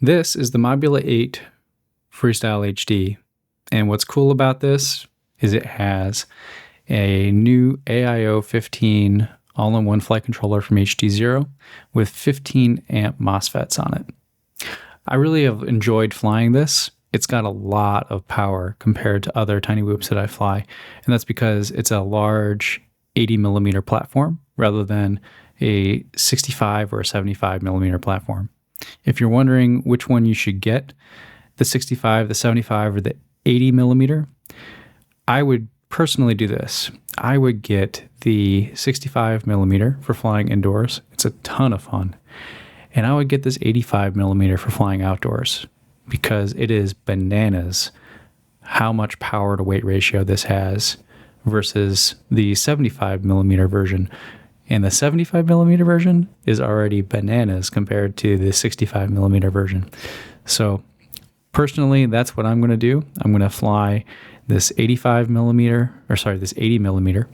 This is the Mobula 8 Freestyle HD, and what's cool about this is it has a new AIO 15 all-in-one flight controller from HD0 with 15 amp MOSFETs on it. I really have enjoyed flying this. It's got a lot of power compared to other tiny whoops that I fly, and that's because it's a large 80 millimeter platform rather than a 65 or a 75 millimeter platform. If you're wondering which one you should get, the 65, the 75, or the 80 millimeter, I would personally do this. I would get the 65 millimeter for flying indoors. It's a ton of fun. And I would get this 85 millimeter for flying outdoors because it is bananas how much power to weight ratio this has versus the 75 millimeter version. And the 75 millimeter version is already bananas compared to the 65 millimeter version. So personally, that's what I'm going to do. I'm going to fly this 85 millimeter, this 80 millimeter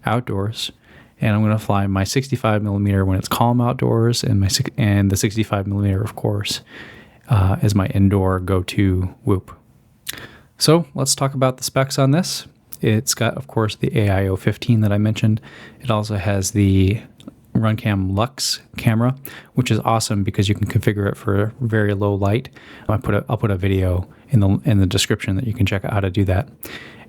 outdoors, and I'm going to fly my 65 millimeter when it's calm outdoors, and the 65 millimeter, of course, as my indoor go-to whoop. So let's talk about the specs on this. It's got, of course, the AIO 15 that I mentioned. It also has the RunCam Lux camera, which is awesome because you can configure it for very low light. I'll put a video in the description that you can check out how to do that.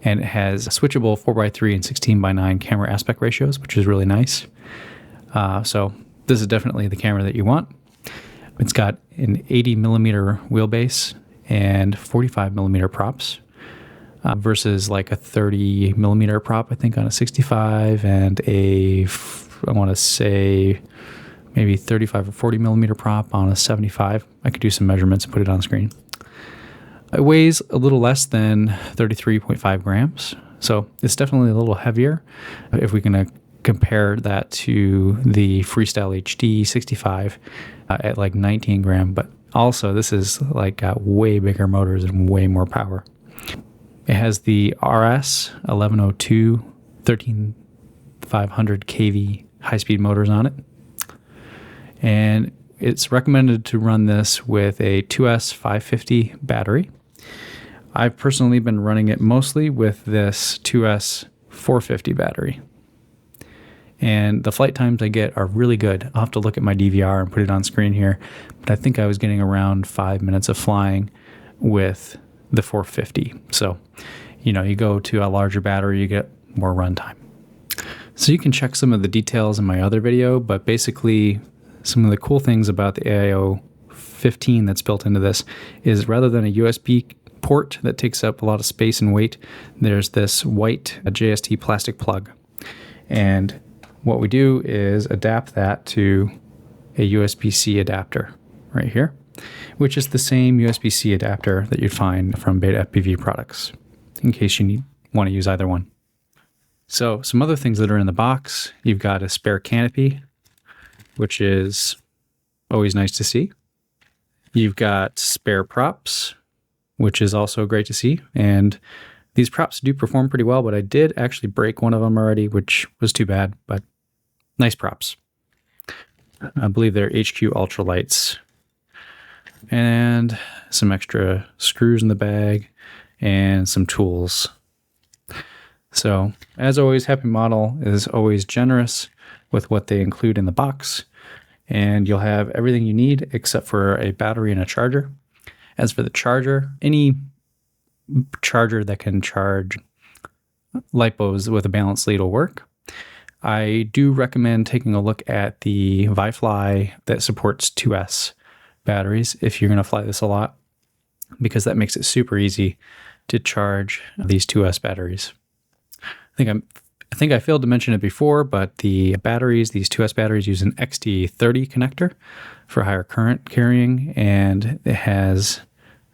And it has switchable 4:3 and 16:9 camera aspect ratios, which is really nice. So this is definitely the camera that you want. It's got an 80 millimeter wheelbase and 45 millimeter props. Versus like a 30 millimeter prop, I think, on a 65, and I want to say maybe 35 or 40 millimeter prop on a 75. I could do some measurements and put it on screen. It weighs a little less than 33.5 grams, so it's definitely a little heavier. If we can compare that to the Freestyle HD 65 at like 19 gram, but also this is like got way bigger motors and way more power. It has the RS 1102 13500 kV high-speed motors on it. And it's recommended to run this with a 2S 550 battery. I've personally been running it mostly with this 2S 450 battery. And the flight times I get are really good. I'll have to look at my DVR and put it on screen here. But I think I was getting around 5 minutes of flying with the 450. So, you go to a larger battery, you get more runtime. So you can check some of the details in my other video, but basically some of the cool things about the AIO 15 that's built into this is rather than a USB port that takes up a lot of space and weight, there's this white JST plastic plug. And what we do is adapt that to a USB-C adapter right here, which is the same USB-C adapter that you'd find from Beta FPV products, in case you want to use either one. So some other things that are in the box, you've got a spare canopy, which is always nice to see. You've got spare props, which is also great to see. And these props do perform pretty well, but I did actually break one of them already, which was too bad, but nice props. I believe they're HQ ultralights. And some extra screws in the bag and some tools. So, as always, Happy Model is always generous with what they include in the box, and you'll have everything you need except for a battery and a charger. As for the charger, any charger that can charge LiPos with a balanced lead will work. I do recommend taking a look at the ViFly that supports 2S batteries if you're going to fly this a lot, because that makes it super easy to charge these 2S batteries. I think I failed to mention it before, but the batteries, these 2S batteries, use an XT30 connector for higher current carrying, and it has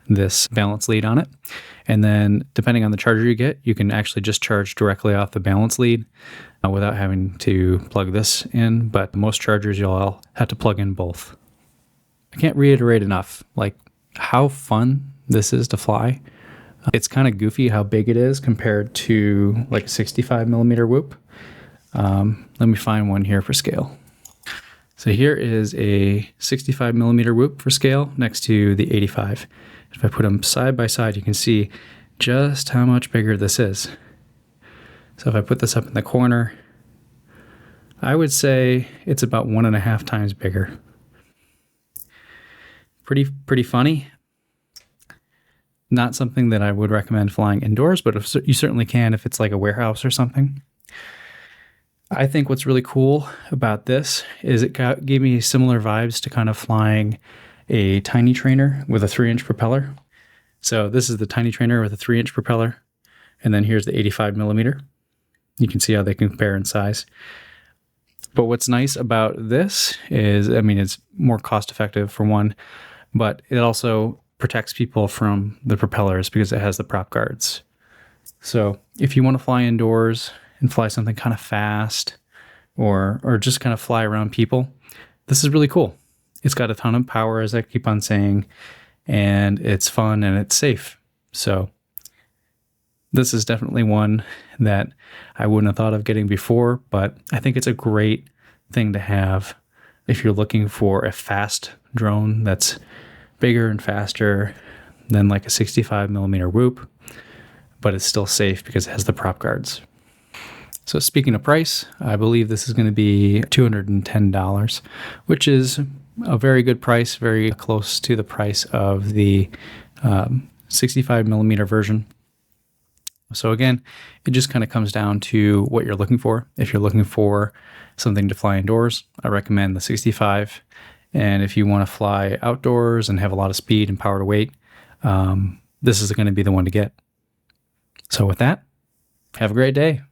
this balance lead on it. And then depending on the charger you get, you can actually just charge directly off the balance lead without having to plug this in. But most chargers, you'll have to plug in both. I can't reiterate enough, like how fun this is to fly. It's kind of goofy how big it is compared to like a 65 millimeter whoop. Let me find one here for scale. So here is a 65 millimeter whoop for scale next to the 85. If I put them side by side, you can see just how much bigger this is. So if I put this up in the corner, I would say it's about 1.5 times bigger. Pretty funny. Not something that I would recommend flying indoors, but you certainly can if it's like a warehouse or something. I think what's really cool about this is it gave me similar vibes to kind of flying a tiny trainer with a 3-inch propeller. So this is the tiny trainer with a 3-inch propeller, and then here's the 85 millimeter. You can see how they compare in size. But what's nice about this is, I mean, it's more cost effective for one, but it also protects people from the propellers because it has the prop guards. So if you want to fly indoors and fly something kind of fast or just kind of fly around people, this is really cool. It's got a ton of power, as I keep on saying, and it's fun and it's safe. So this is definitely one that I wouldn't have thought of getting before, but I think it's a great thing to have if you're looking for a fast drone that's bigger and faster than like a 65 millimeter whoop, but it's still safe because it has the prop guards. So speaking of price, I believe this is going to be $210, which is a very good price, very close to the price of the 65 millimeter version. So again, it just kind of comes down to what you're looking for. If you're looking for something to fly indoors, I recommend the 65. And if you want to fly outdoors and have a lot of speed and power to weight, this is going to be the one to get. So with that, have a great day.